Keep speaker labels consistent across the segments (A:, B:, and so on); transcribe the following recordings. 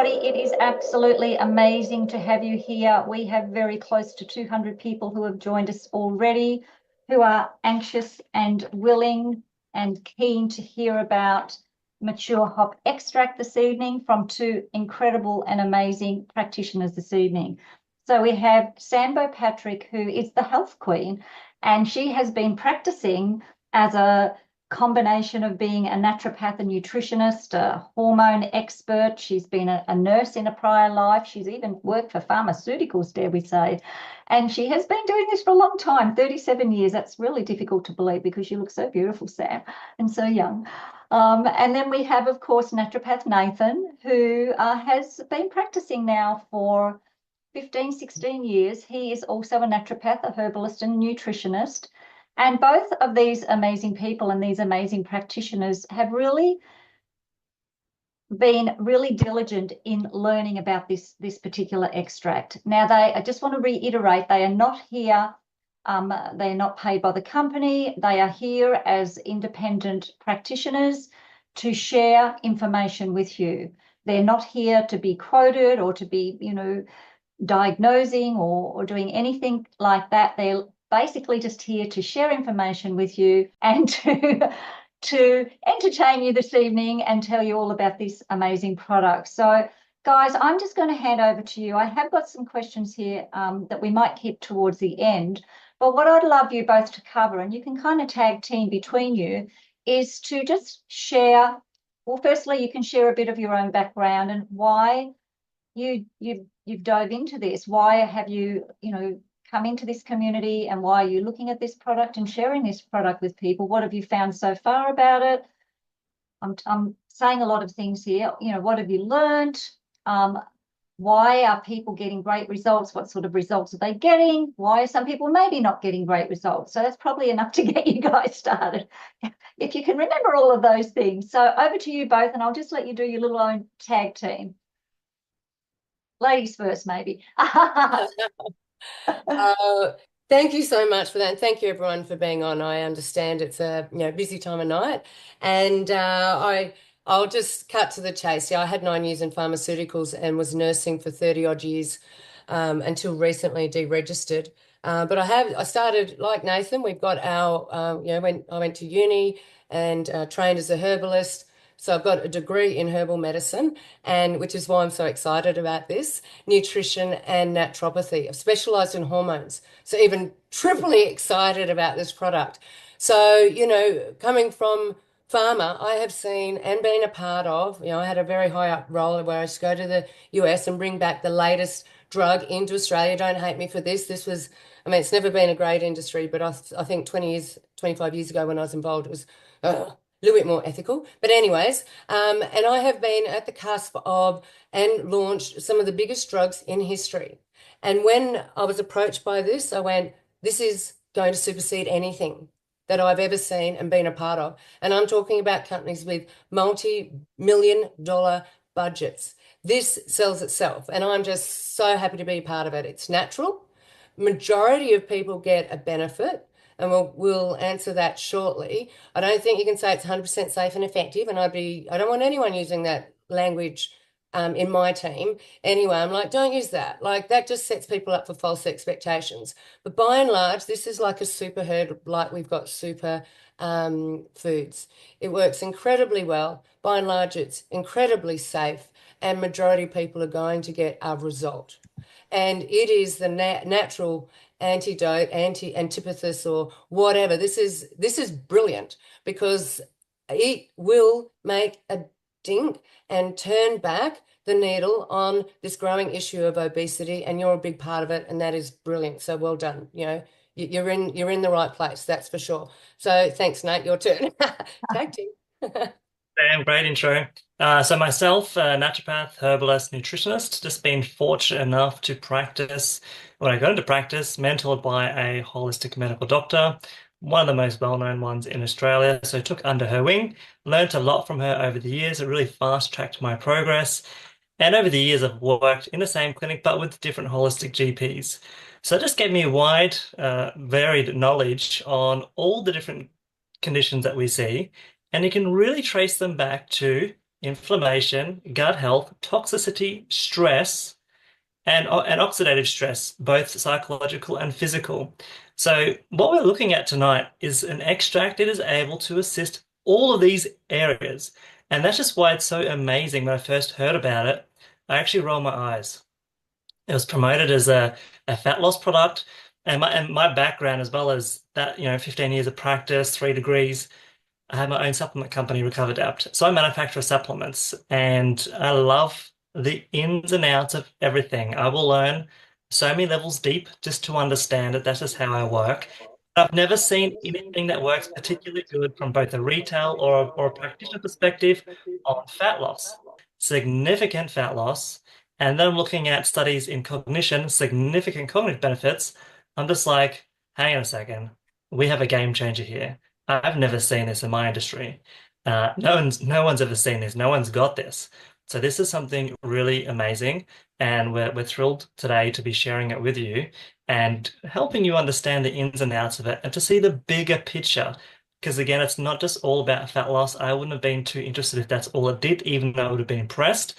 A: everybody. It is absolutely amazing to have you here. We have very close to 200 people who have joined us already, who are anxious and willing and keen to hear about mature hop extract this evening from two incredible and amazing practitioners this evening. So we have Sambo Patrick, who is the health queen, and she has been practicing as a combination of being a naturopath, a nutritionist, a hormone expert. She's been a nurse in a prior life. She's even worked for pharmaceuticals, dare we say. And she has been doing this for a long time, 37 years. That's really difficult to believe because you look so beautiful, Sam, and so young. And then we have, of course, naturopath Nathan, who has been practicing now for 15, 16 years. He is also a naturopath, a herbalist, and nutritionist. And both of these amazing people and these amazing practitioners have really been really diligent in learning about this particular extract. Now, I just want to reiterate, they are not here, they are not paid by the company. They are here as independent practitioners to share information with you. They're not here to be quoted or to be, diagnosing or doing anything like that. They're basically just here to share information with you and to entertain you this evening and tell you all about this amazing product. So, guys, I'm just going to hand over to you. I have got some questions here that we might keep towards the end. But what I'd love you both to cover, and you can kind of tag team between you, is to just share. Well, firstly, you can share a bit of your own background and why you've dove into this. Why have you come into this community, and why are you looking at this product and sharing this product with people? What have you found so far about it? I'm saying a lot of things here. What have you learned? Why are people getting great results? What sort of results are they getting? Why are some people maybe not getting great results? So that's probably enough to get you guys started, if you can remember all of those things. So over to you both, and I'll just let you do your little own tag team. Ladies first, maybe.
B: Thank you so much for that. And thank you everyone for being on. I understand it's a busy time of night. And I'll just cut to the chase. Yeah, I had 9 years in pharmaceuticals and was nursing for 30 odd years until recently deregistered. But I started like Nathan. We've got when I went to uni and trained as a herbalist. So I've got a degree in herbal medicine, and which is why I'm so excited about this, nutrition and naturopathy. I've specialized in hormones, so even triply excited about this product. So, coming from pharma, I have seen and been a part of, I had a very high up role where I used to go to the US and bring back the latest drug into Australia. Don't hate me for this. It's never been a great industry, but I think 20 years, 25 years ago when I was involved, it was a little bit more ethical. But anyways, and I have been at the cusp of and launched some of the biggest drugs in history. And when I was approached by this, I went, this is going to supersede anything that I've ever seen and been a part of. And I'm talking about companies with multi-million-dollar budgets. This sells itself, and I'm just so happy to be a part of it. It's natural. Majority of people get a benefit, and we'll answer that shortly. I don't think you can say it's 100% safe and effective, and I don't want anyone using that language in my team. Anyway, I'm like, don't use that. Like, that just sets people up for false expectations. But by and large, this is like a super herb, like we've got super foods. It works incredibly well. By and large, it's incredibly safe, and majority of people are going to get a result. And it is the natural antidote, antipathis, or whatever. This is brilliant because it will make a dink and turn back the needle on this growing issue of obesity, and you're a big part of it, and that is brilliant. So well done. You're in the right place, that's for sure. So thanks, Nate. Your turn. Tag team.
C: Damn, great intro. So myself, naturopath, herbalist, nutritionist, just been fortunate enough to practice, when I got into practice, mentored by a holistic medical doctor, one of the most well-known ones in Australia. So I took under her wing, learned a lot from her over the years. It really fast-tracked my progress. And over the years, I've worked in the same clinic, but with different holistic GPs. So it just gave me a wide, varied knowledge on all the different conditions that we see, and you can really trace them back to inflammation, gut health, toxicity, stress, and oxidative stress, both psychological and physical. So what we're looking at tonight is an extract that is able to assist all of these areas. And that's just why it's so amazing. When I first heard about it, I actually rolled my eyes. It was promoted as a fat loss product. And my background, as well as that, 15 years of practice, 3 degrees, I have my own supplement company, Recover Adapt. So I manufacture supplements and I love the ins and outs of everything. I will learn so many levels deep just to understand it. That's just how I work. I've never seen anything that works particularly good from both a retail or a practitioner perspective on fat loss, significant fat loss. And then I'm looking at studies in cognition, significant cognitive benefits. I'm just like, hang on a second, we have a game changer here. I've never seen this in my industry. No one's ever seen this. No one's got this. So this is something really amazing, and we're thrilled today to be sharing it with you and helping you understand the ins and outs of it and to see the bigger picture. Because again, it's not just all about fat loss. I wouldn't have been too interested if that's all it did, even though I would have been impressed.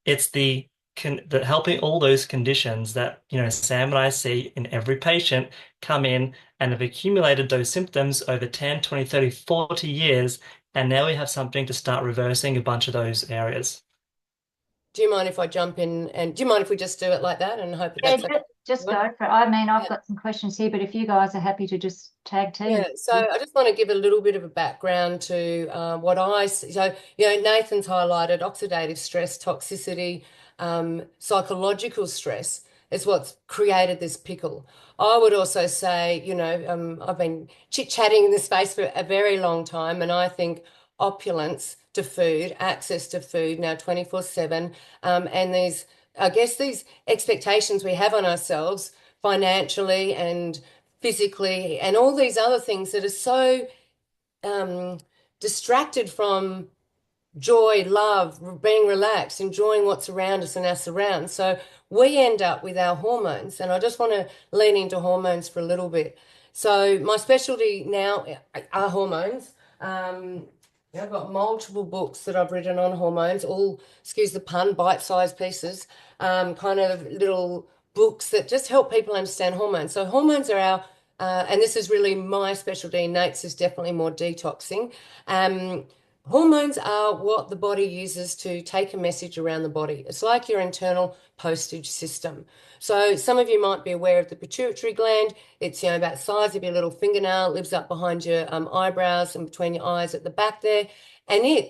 C: It's the helping all those conditions that, Sam and I see in every patient come in and have accumulated those symptoms over 10, 20, 30, 40 years. And now we have something to start reversing a bunch of those areas.
B: Do you mind if I jump in, and do you mind if we just do it like that and hope that
A: Yeah,
B: that's okay?
A: just go for it. I mean, I've
B: Yeah.
A: got some questions here, but if you guys are happy to just tag team.
B: Yeah, so I just want to give a little bit of a background to what I see. So, Nathan's highlighted oxidative stress, toxicity, psychological stress is what's created this pickle. I would also say, I've been chit-chatting in this space for a very long time, and I think opulence to food, access to food now 24/7, and these expectations we have on ourselves financially and physically, and all these other things that are so distracted from joy, love, being relaxed, enjoying what's around us and our surrounds. So we end up with our hormones, and I just want to lean into hormones for a little bit. So my specialty now are hormones. I've got multiple books that I've written on hormones, all, excuse the pun, bite-sized pieces, kind of little books that just help people understand hormones. So hormones are and this is really my specialty. Nate's is definitely more detoxing. Hormones are what the body uses to take a message around the body. It's like your internal postage system. So some of you might be aware of the pituitary gland. It's about the size of your little fingernail. It lives up behind your eyebrows and between your eyes at the back there. And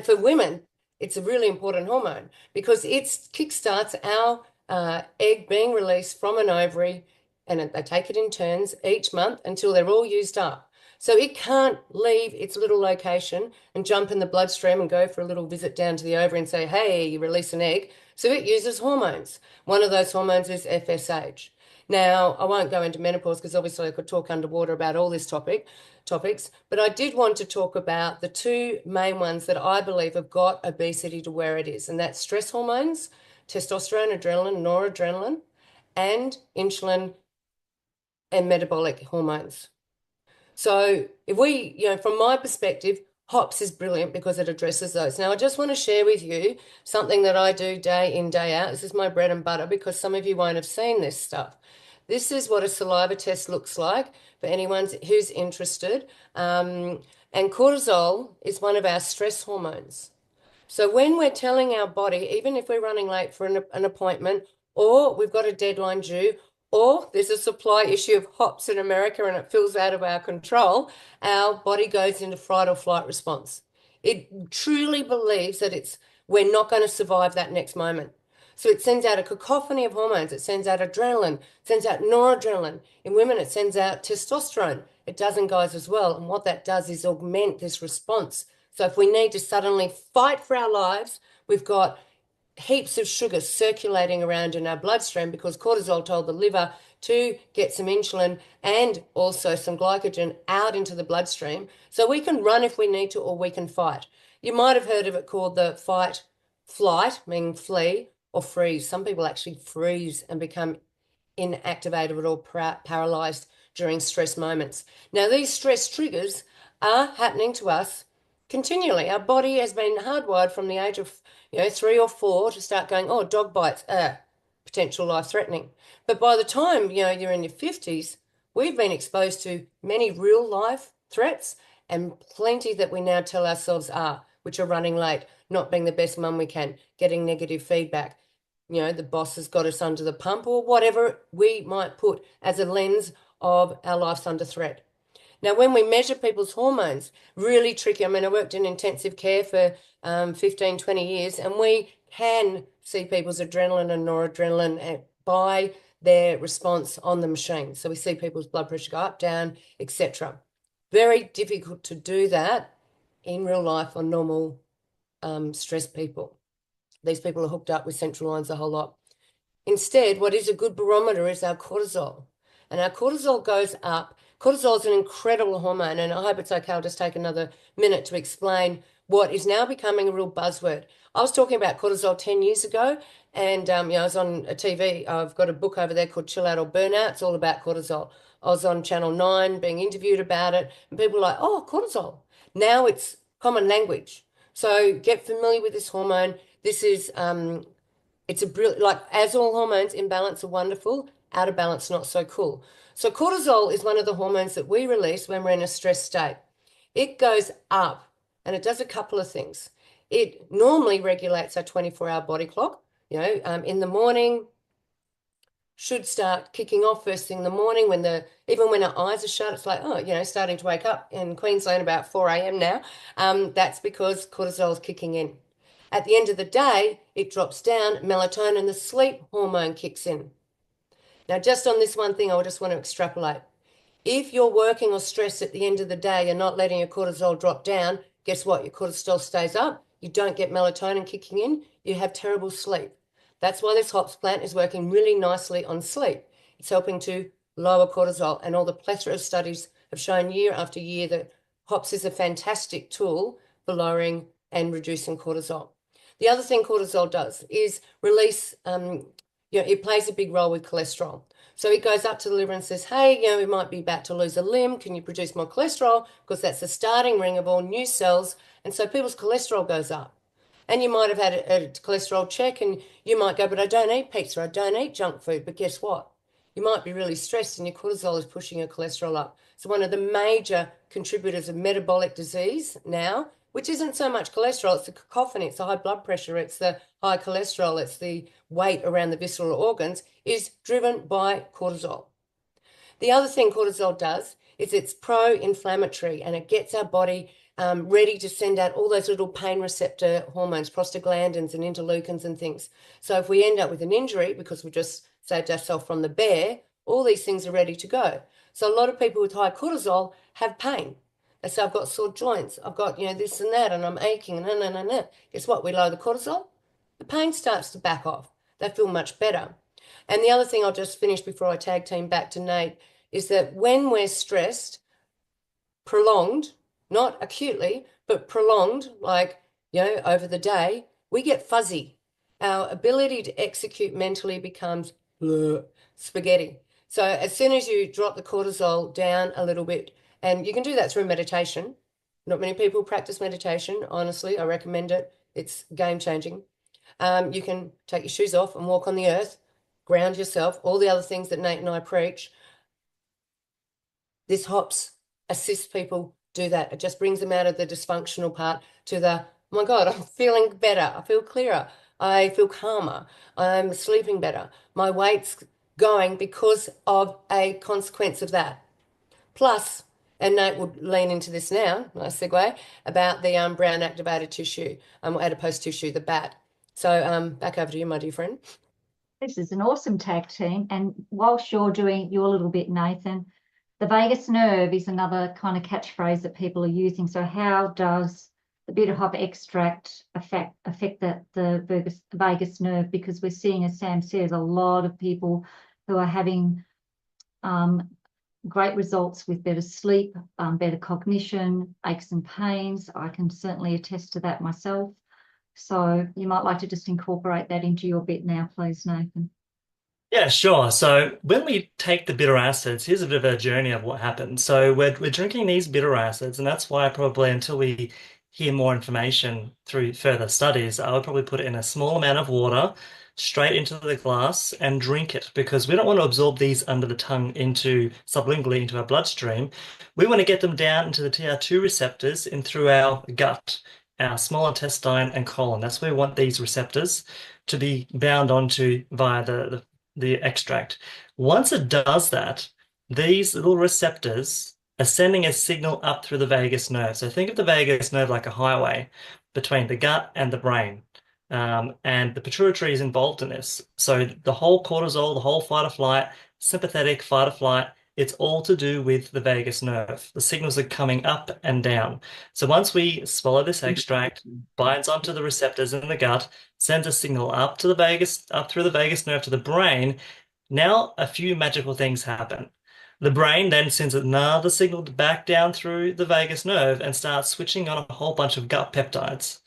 B: for women, it's a really important hormone because it kickstarts our egg being released from an ovary, and they take it in turns each month until they're all used up. So it can't leave its little location and jump in the bloodstream and go for a little visit down to the ovary and say, hey, you release an egg. So it uses hormones. One of those hormones is FSH. Now, I won't go into menopause because obviously I could talk underwater about all these topics, but I did want to talk about the two main ones that I believe have got obesity to where it is, and that's stress hormones, testosterone, adrenaline, noradrenaline, and insulin and metabolic hormones. So if we, from my perspective, hops is brilliant because it addresses those. Now, I just want to share with you something that I do day in, day out. This is my bread and butter because some of you won't have seen this stuff. This is what a saliva test looks like for anyone who's interested. And cortisol is one of our stress hormones. So when we're telling our body, even if we're running late for an appointment, or we've got a deadline due, or there's a supply issue of hops in America and it feels out of our control, our body goes into fight or flight response. It truly believes that we're not going to survive that next moment. So it sends out a cacophony of hormones. It sends out adrenaline, sends out noradrenaline. In women, it sends out testosterone. It does in guys as well. And what that does is augment this response. So if we need to suddenly fight for our lives, we've got heaps of sugar circulating around in our bloodstream because cortisol told the liver to get some insulin and also some glycogen out into the bloodstream. So we can run if we need to, or we can fight. You might have heard of it called the fight, flight, meaning flee, or freeze. Some people actually freeze and become inactivated or paralyzed during stress moments. Now, these stress triggers are happening to us continually. Our body has been hardwired from the age of 3 or 4 to start going, oh, dog bites, potential life-threatening. But by the time you're in your 50s, we've been exposed to many real life threats and plenty that we now tell ourselves are, which are running late, not being the best mum we can, getting negative feedback. The boss has got us under the pump, or whatever we might put as a lens of our life's under threat. Now, when we measure people's hormones, really tricky. I mean, I worked in intensive care for 15, 20 years, and we can see people's adrenaline and noradrenaline by their response on the machine. So we see people's blood pressure go up, down, etc. Very difficult to do that in real life on normal stressed people. These people are hooked up with central lines a whole lot. Instead, what is a good barometer is our cortisol. And our cortisol goes up. Cortisol is an incredible hormone, and I hope it's okay. I'll just take another minute to explain what is now becoming a real buzzword. I was talking about cortisol 10 years ago, and I was on a TV. I've got a book over there called Chill Out or Burnout. It's all about cortisol. I was on Channel 9 being interviewed about it, and people were like, oh, cortisol. Now it's common language. So get familiar with this hormone. This is it's a brilliant, like as all hormones in balance are wonderful, out of balance not so cool. So cortisol is one of the hormones that we release when we're in a stress state. It goes up and it does a couple of things. It normally regulates our 24-hour body clock. In the morning, should start kicking off first thing in the morning even when our eyes are shut, it's like, starting to wake up in Queensland about 4 a.m. now. That's because cortisol is kicking in. At the end of the day, it drops down, melatonin, the sleep hormone kicks in. Now, just on this one thing, I just want to extrapolate. If you're working or stressed at the end of the day, you're not letting your cortisol drop down, guess what? Your cortisol stays up. You don't get melatonin kicking in. You have terrible sleep. That's why this hops plant is working really nicely on sleep. It's helping to lower cortisol, and all the plethora of studies have shown year after year that hops is a fantastic tool for lowering and reducing cortisol. The other thing cortisol does is release, it plays a big role with cholesterol. So it goes up to the liver and says, hey, we might be about to lose a limb. Can you produce more cholesterol? Because that's the starting ring of all new cells. And so people's cholesterol goes up. And you might have had a cholesterol check and you might go, but I don't eat pizza, I don't eat junk food. But guess what? You might be really stressed and your cortisol is pushing your cholesterol up. So one of the major contributors of metabolic disease now, which isn't so much cholesterol, it's the cacophony, it's the high blood pressure, it's the high cholesterol, it's the weight around the visceral organs, is driven by cortisol. The other thing cortisol does is it's pro-inflammatory, and it gets our body ready to send out all those little pain receptor hormones, prostaglandins and interleukins and things. So if we end up with an injury because we just saved ourselves from the bear, all these things are ready to go. So a lot of people with high cortisol have pain. They say, I've got sore joints, I've got, this and that, and I'm aching, and Guess what? We lower the cortisol, the pain starts to back off. They feel much better. And the other thing I'll just finish before I tag team back to Nate is that when we're stressed, prolonged, not acutely, but prolonged, like, over the day, we get fuzzy. Our ability to execute mentally becomes spaghetti. So as soon as you drop the cortisol down a little bit, and you can do that through meditation. Not many people practice meditation. Honestly, I recommend it. It's game-changing. You can take your shoes off and walk on the earth, ground yourself, all the other things that Nate and I preach. This hops assists people do that. It just brings them out of the dysfunctional part to the, oh my God, I'm feeling better. I feel clearer. I feel calmer. I'm sleeping better. My weight's going because of a consequence of that. Plus, and Nate would lean into this now, nice segue, about the brown activated tissue, adipose tissue, the BAT. So back over to you, my dear friend.
A: This is an awesome tag team. And whilst you're doing your little bit, Nathan, the vagus nerve is another kind of catchphrase that people are using. So how does the bitter hop extract affect the vagus nerve? Because we're seeing, as Sam says, a lot of people who are having great results with better sleep, better cognition, aches and pains. I can certainly attest to that myself. So you might like to just incorporate that into your bit now, please, Nathan.
C: Yeah, sure. So when we take the bitter acids, here's a bit of a journey of what happens. So we're drinking these bitter acids, and that's why probably until we hear more information through further studies, I would probably put it in a small amount of water straight into the glass and drink it, because we don't want to absorb these under the tongue into sublingually into our bloodstream. We want to get them down into the TR2 receptors and through our gut, our small intestine and colon. That's where we want these receptors to be bound onto via the extract. Once it does that, these little receptors are sending a signal up through the vagus nerve. So think of the vagus nerve like a highway between the gut and the brain. And the pituitary is involved in this. So the whole cortisol, the whole fight or flight, sympathetic fight or flight, it's all to do with the vagus nerve. The signals are coming up and down. So once we swallow this extract, binds onto the receptors in the gut, sends a signal up to the vagus, up through the vagus nerve to the brain. Now a few magical things happen. The brain then sends another signal back down through the vagus nerve and starts switching on a whole bunch of gut peptides.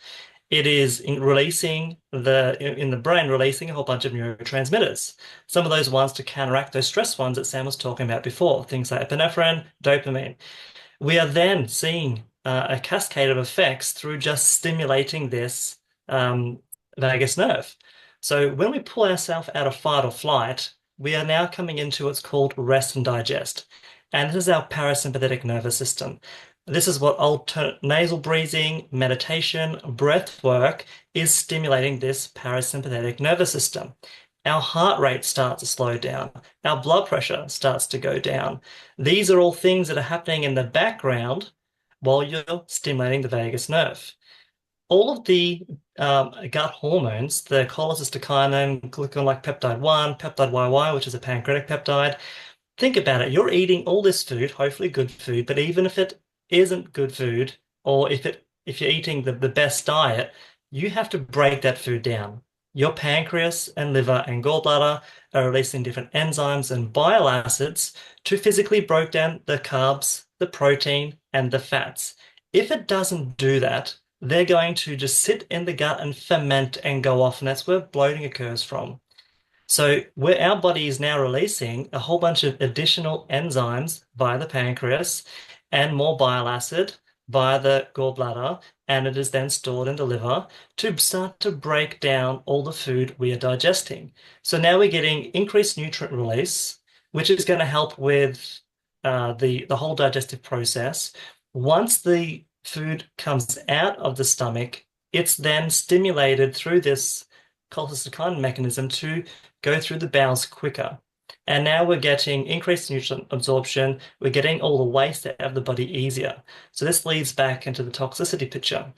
C: It is in the brain releasing a whole bunch of neurotransmitters. Some of those ones to counteract those stress ones that Sam was talking about before, things like epinephrine, dopamine. We are then seeing a cascade of effects through just stimulating this vagus nerve. So when we pull ourselves out of fight or flight, we are now coming into what's called rest and digest. And this is our parasympathetic nervous system. This is what alternate nasal breathing, meditation, breath work is stimulating this parasympathetic nervous system. Our heart rate starts to slow down. Our blood pressure starts to go down. These are all things that are happening in the background while you're stimulating the vagus nerve. All of the gut hormones, the cholecystokinin, glucagon-like peptide 1, peptide YY, which is a pancreatic peptide. Think about it. You're eating all this food, hopefully good food, but even if it isn't good food, or if you're eating the best diet, you have to break that food down. Your pancreas and liver and gallbladder are releasing different enzymes and bile acids to physically break down the carbs, the protein, and the fats. If it doesn't do that, they're going to just sit in the gut and ferment and go off, and that's where bloating occurs from. So where our body is now releasing a whole bunch of additional enzymes via the pancreas and more bile acid via the gallbladder, and it is then stored in the liver to start to break down all the food we are digesting. So now we're getting increased nutrient release, which is going to help with the whole digestive process. Once the food comes out of the stomach, it's then stimulated through this cholecystokinin mechanism to go through the bowels quicker. And now we're getting increased nutrient absorption. We're getting all the waste out of the body easier. So this leads back into the toxicity picture.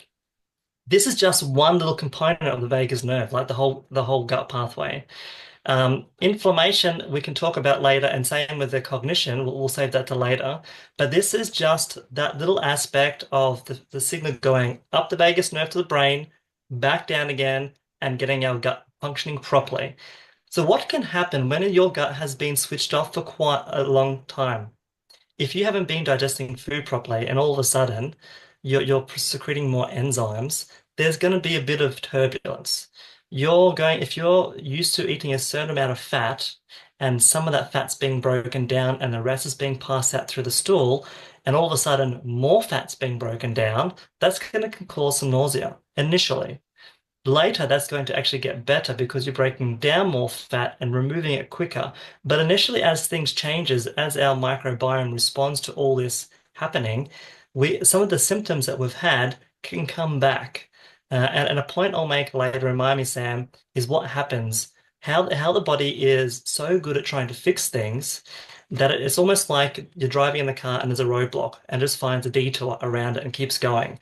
C: This is just one little component of the vagus nerve, like the whole gut pathway. Inflammation we can talk about later, and same with the cognition. We'll save that to later. But this is just that little aspect of the signal going up the vagus nerve to the brain, back down again, and getting our gut functioning properly. So what can happen when your gut has been switched off for quite a long time? If you haven't been digesting food properly and all of a sudden you're secreting more enzymes, there's going to be a bit of turbulence. If you're used to eating a certain amount of fat and some of that fat's being broken down and the rest is being passed out through the stool, and all of a sudden more fat's being broken down, that's going to cause some nausea initially. Later, that's going to actually get better because you're breaking down more fat and removing it quicker. But initially, as things changes, as our microbiome responds to all this happening, some of the symptoms that we've had can come back. And a point I'll make later in Miami, Sam, is what happens, how the body is so good at trying to fix things that it's almost like you're driving in the car and there's a roadblock and just finds a detour around it and keeps going.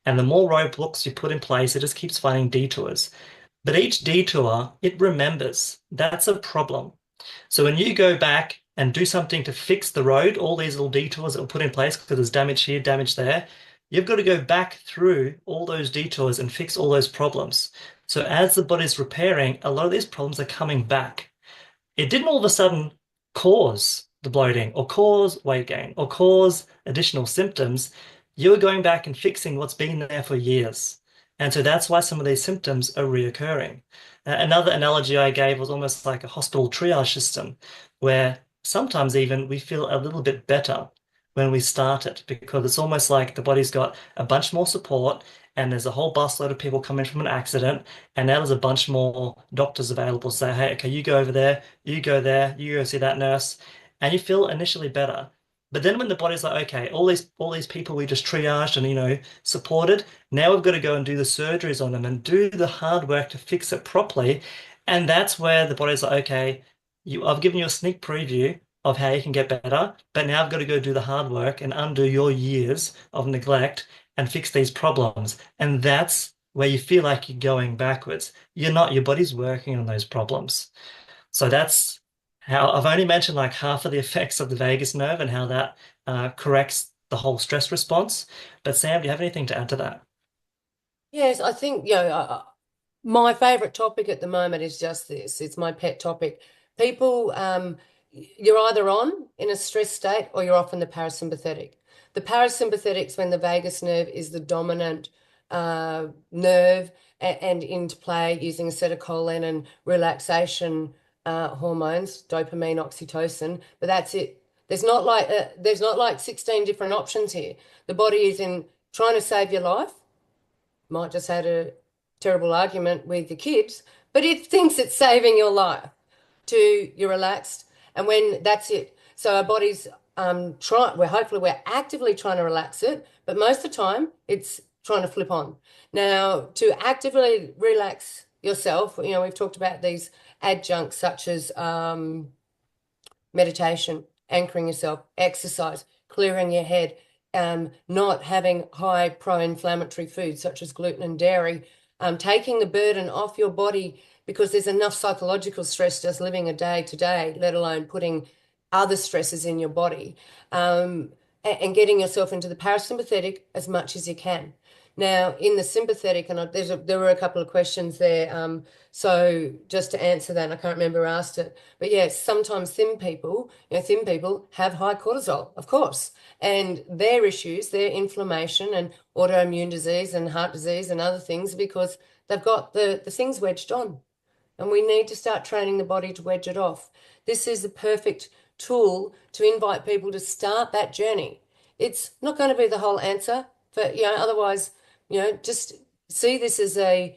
C: And the more roadblocks you put in place, it just keeps finding detours. But each detour, it remembers. That's a problem. So when you go back and do something to fix the road, all these little detours that were put in place because there's damage here, damage there, you've got to go back through all those detours and fix all those problems. So as the body's repairing, a lot of these problems are coming back. It didn't all of a sudden cause the bloating or cause weight gain or cause additional symptoms. You're going back and fixing what's been there for years. And so that's why some of these symptoms are reoccurring. Another analogy I gave was almost like a hospital triage system, where sometimes even we feel a little bit better when we start it, because it's almost like the body's got a bunch more support and there's a whole busload of people coming from an accident, and now there's a bunch more doctors available. Say, hey, okay, you go over there, you go there, you go see that nurse, and you feel initially better. But then when the body's like, okay, all these people we just triaged and supported, now we've got to go and do the surgeries on them and do the hard work to fix it properly. And that's where the body's like, okay, I've given you a sneak preview of how you can get better, but now I've got to go do the hard work and undo your years of neglect and fix these problems. And that's where you feel like you're going backwards. You're not, your body's working on those problems. So that's how I've only mentioned like half of the effects of the vagus nerve and how that corrects the whole stress response. But Sam, do you have anything to add to that?
B: Yes, I think, my favorite topic at the moment is just this. It's my pet topic. People, you're either on in a stress state or you're off in the parasympathetic. The parasympathetic's when the vagus nerve is the dominant nerve and into play using acetylcholine and relaxation hormones, dopamine, oxytocin, but that's it. There's not like 16 different options here. The body is in trying to save your life. Might just had a terrible argument with your kids, but it thinks it's saving your life. You're relaxed, and when that's it. So our body's we're actively trying to relax it, but most of the time it's trying to flip on. Now, to actively relax yourself, we've talked about these adjuncts such as meditation, anchoring yourself, exercise, clearing your head, not having high pro-inflammatory foods such as gluten and dairy, taking the burden off your body because there's enough psychological stress just living a day to day, let alone putting other stresses in your body, and getting yourself into the parasympathetic as much as you can. Now, in the sympathetic, and there were a couple of questions there. So just to answer that, I can't remember who asked it, but yes, sometimes thin people have high cortisol, of course, and their issues, their inflammation and autoimmune disease and heart disease and other things because they've got the things wedged on, and we need to start training the body to wedge it off. This is the perfect tool to invite people to start that journey. It's not going to be the whole answer, but otherwise, just see this as I've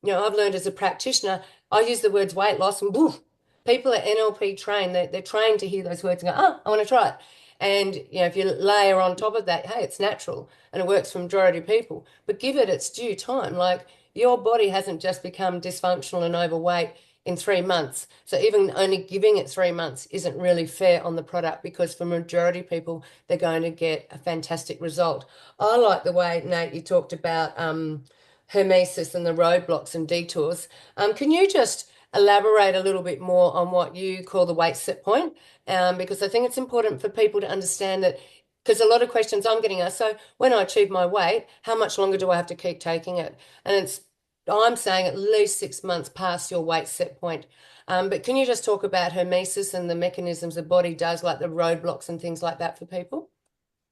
B: learned as a practitioner, I use the words weight loss and woof, people are NLP trained, they're trained to hear those words and go, oh, I want to try it. And, if you layer on top of that, hey, it's natural and it works for majority of people, but give it its due time. Like your body hasn't just become dysfunctional and overweight in 3 months. So even only giving it 3 months isn't really fair on the product because for majority of people, they're going to get a fantastic result. I like the way, Nate, you talked about hormesis and the roadblocks and detours. Can you just elaborate a little bit more on what you call the weight set point? Because I think it's important for people to understand that, because a lot of questions I'm getting asked, so when I achieve my weight, how much longer do I have to keep taking it? And I'm saying at least 6 months past your weight set point. But can you just talk about hormesis and the mechanisms the body does, like the roadblocks and things like that for people,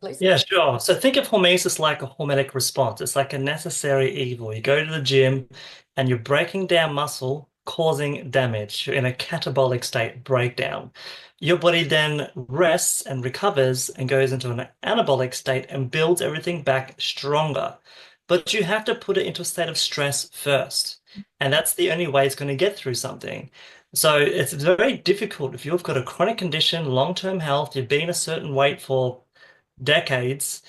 B: please?
C: Yeah, sure. So think of hormesis like a hormetic response. It's like a necessary evil. You go to the gym and you're breaking down muscle, causing damage. You're in a catabolic state, breakdown. Your body then rests and recovers and goes into an anabolic state and builds everything back stronger. But you have to put it into a state of stress first. And that's the only way it's going to get through something. So it's very difficult if you've got a chronic condition, long-term health, you've been a certain weight for decades,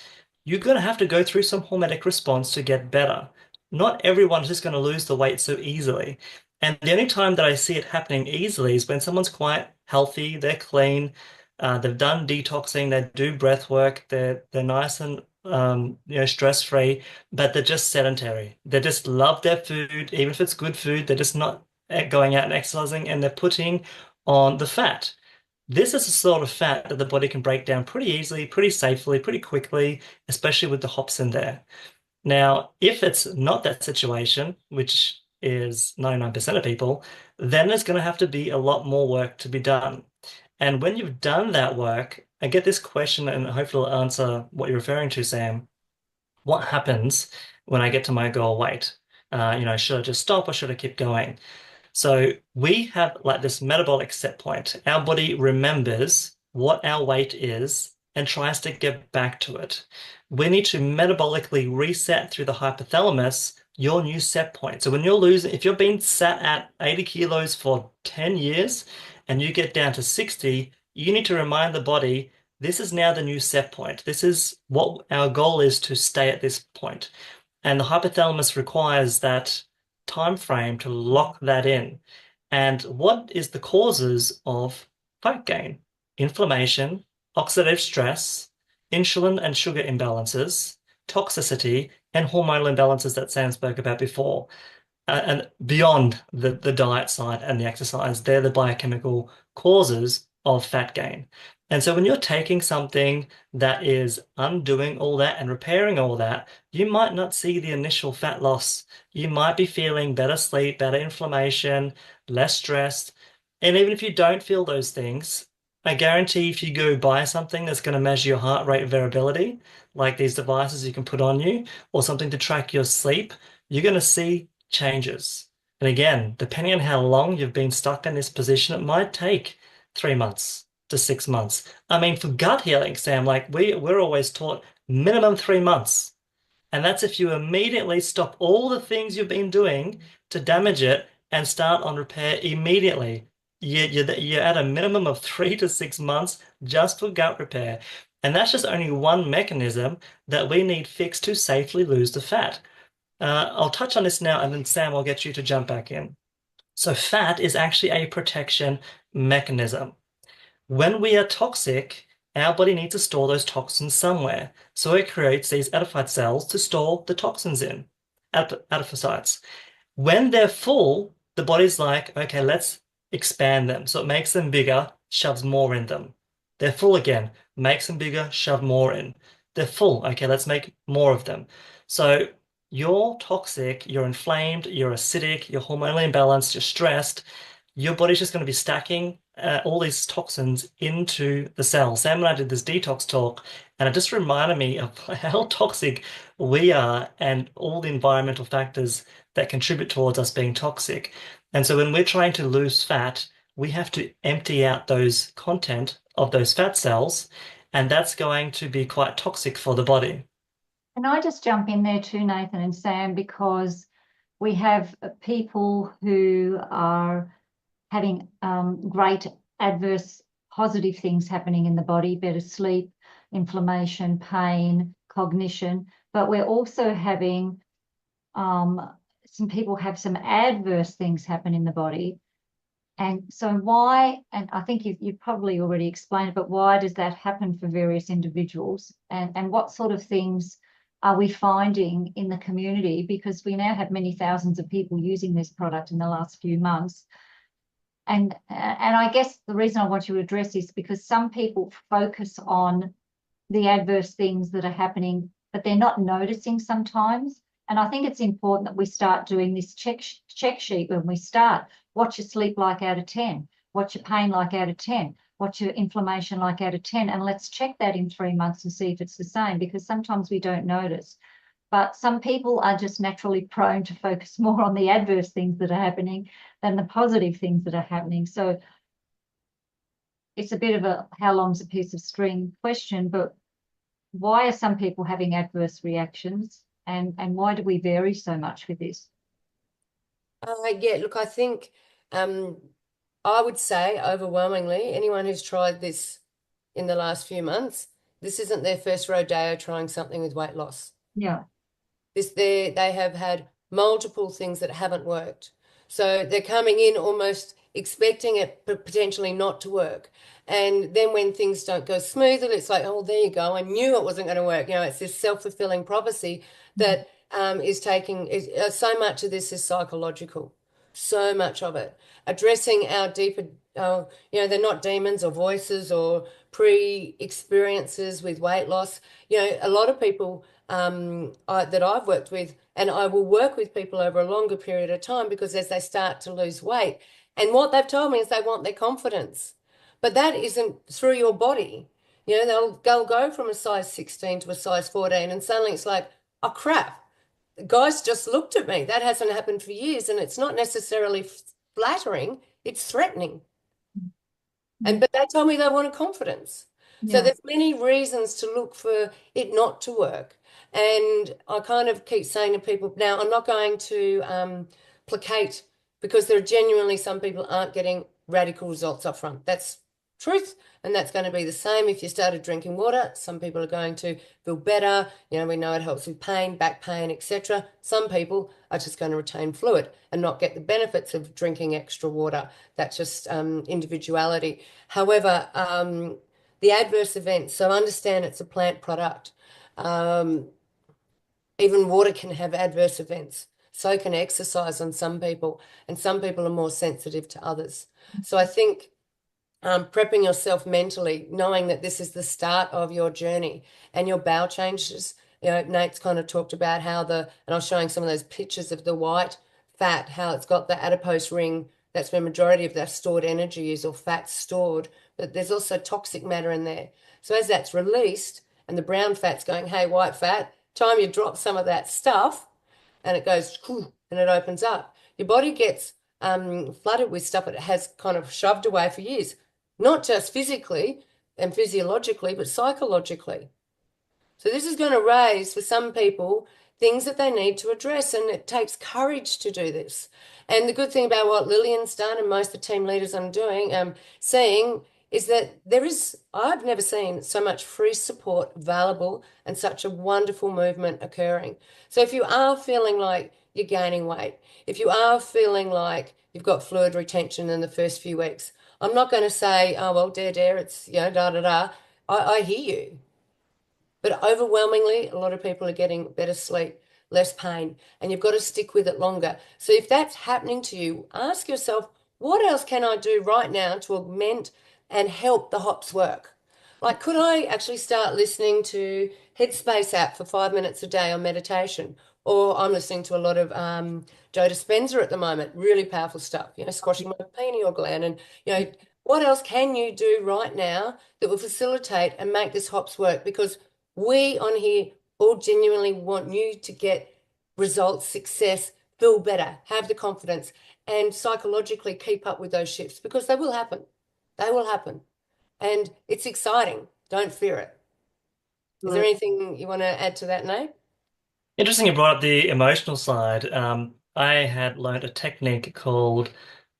C: you're going to have to go through some hormetic response to get better. Not everyone's just going to lose the weight so easily. And the only time that I see it happening easily is when someone's quite healthy, they're clean, they've done detoxing, they do breath work, they're nice and stress-free, but they're just sedentary. They just love their food, even if it's good food, they're just not going out and exercising, and they're putting on the fat. This is a sort of fat that the body can break down pretty easily, pretty safely, pretty quickly, especially with the hops in there. Now, if it's not that situation, which is 99% of people, then there's going to have to be a lot more work to be done. And when you've done that work, I get this question, and hopefully it'll answer what you're referring to, Sam. What happens when I get to my goal weight? Should I just stop or should I keep going? So we have like this metabolic set point. Our body remembers what our weight is and tries to get back to it. We need to metabolically reset through the hypothalamus your new set point. So when you're losing, if you're being sat at 80 kilos for 10 years and you get down to 60, you need to remind the body, this is now the new set point. This is what our goal is, to stay at this point. And the hypothalamus requires that time frame to lock that in. And what is the causes of fat gain? Inflammation, oxidative stress, insulin and sugar imbalances, toxicity, and hormonal imbalances that Sam spoke about before. And beyond the diet side and the exercise, they're the biochemical causes of fat gain. And so when you're taking something that is undoing all that and repairing all that, you might not see the initial fat loss. You might be feeling better sleep, better inflammation, less stressed. And even if you don't feel those things, I guarantee if you go buy something that's going to measure your heart rate variability, like these devices you can put on you, or something to track your sleep, you're going to see changes. And again, depending on how long you've been stuck in this position, it might take 3 months to 6 months. I mean, for gut healing, Sam, like we're always taught minimum 3 months. And that's if you immediately stop all the things you've been doing to damage it and start on repair immediately. You're at a minimum of 3 to 6 months just for gut repair. And that's just only one mechanism that we need fixed to safely lose the fat. I'll touch on this now, and then Sam, I'll get you to jump back in. So fat is actually a protection mechanism. When we are toxic, our body needs to store those toxins somewhere. So it creates these adipocyte cells to store the toxins in, adipocytes. When they're full, the body's like, okay, let's expand them. So it makes them bigger, shoves more in them. They're full again, makes them bigger, shove more in. They're full, okay, let's make more of them. So you're toxic, you're inflamed, you're acidic, you're hormonally imbalanced, you're stressed. Your body's just going to be stacking all these toxins into the cells. Sam and I did this detox talk, and it just reminded me of how toxic we are and all the environmental factors that contribute towards us being toxic. And so when we're trying to lose fat, we have to empty out those content of those fat cells, and that's going to be quite toxic for the body.
A: Can I just jump in there too, Nathan and Sam, because we have people who are having great adverse positive things happening in the body, better sleep, inflammation, pain, cognition, but we're also having some people have some adverse things happen in the body. And so why, and I think you've probably already explained it, but why does that happen for various individuals? And what sort of things are we finding in the community? Because we now have many thousands of people using this product in the last few months. And I guess the reason I want you to address this is because some people focus on the adverse things that are happening, but they're not noticing sometimes. And I think it's important that we start doing this check sheet when we start. What's your sleep like out of 10? What's your pain like out of 10? What's your inflammation like out of 10? And let's check that in 3 months and see if it's the same, because sometimes we don't notice. But some people are just naturally prone to focus more on the adverse things that are happening than the positive things that are happening. So it's a bit of a how long's a piece of string question, but why are some people having adverse reactions, and why do we vary so much with this?
B: Yeah, look, I think I would say overwhelmingly, anyone who's tried this in the last few months, this isn't their first rodeo trying something with weight loss.
A: Yeah.
B: They have had multiple things that haven't worked. So they're coming in almost expecting it potentially not to work. And then when things don't go smoothly, it's like, oh, there you go. I knew it wasn't going to work. You know, it's this self-fulfilling prophecy that is taking so much of this is psychological. So much of it. Addressing our deeper, you know, they're not demons or voices or pre-experiences with weight loss. You know, a lot of people that I've worked with, and I will work with people over a longer period of time, because as they start to lose weight, and what they've told me is they want their confidence, but that isn't through your body. You know, they'll go from a size 16 to a size 14, and suddenly it's like, oh crap, the guys just looked at me. That hasn't happened for years, and it's not necessarily flattering, it's threatening. But they told me they wanted confidence. So
A: Yeah.
B: there's many reasons to look for it not to work. And I kind of keep saying to people, now I'm not going to placate, because there are genuinely some people aren't getting radical results up front. That's truth. And that's going to be the same if you started drinking water. Some people are going to feel better. You know, we know it helps with pain, back pain, etc. Some people are just going to retain fluid and not get the benefits of drinking extra water. That's just individuality. However, the adverse events, so understand it's a plant product. Um, Even water can have adverse events. So can exercise on some people, and some people are more sensitive to others. So I think prepping yourself mentally, knowing that this is the start of your journey and your bowel changes. You know, Nate's kind of talked about how and I was showing some of those pictures of the white fat, how it's got the adipose ring. That's where majority of that stored energy is, or fat stored. But there's also toxic matter in there. So as that's released and the brown fat's going, hey, white fat, time you drop some of that stuff and it goes and it opens up. Your body gets flooded with stuff it has kind of shoved away for years, not just physically and physiologically, but psychologically. So this is going to raise for some people things that they need to address, and it takes courage to do this. And the good thing about what Lillian's done and most of the team leaders I'm doing, seeing is that I've never seen so much free support available and such a wonderful movement occurring. So if you are feeling like you're gaining weight, if you are feeling like you've got fluid retention in the first few weeks, I'm not going to say, oh, well, dare, it's, you know, da, da, da. I hear you. But overwhelmingly, a lot of people are getting better sleep, less pain, and you've got to stick with it longer. So if that's happening to you, ask yourself, what else can I do right now to augment and help the hops work? Like, could I actually start listening to Headspace app for 5 minutes a day on meditation? Or I'm listening to a lot of Joe Dispenza at the moment, really powerful stuff, you know, squashing my pineal gland. And, you know, what else can you do right now that will facilitate and make this hops work? Because we on here all genuinely want you to get results, success, feel better, have the confidence, and psychologically keep up with those shifts, because they will happen. They will happen. And it's exciting. Don't fear it. Is there anything you want to add to that, Nate?
C: Interesting you brought up the emotional side. I had learned a technique called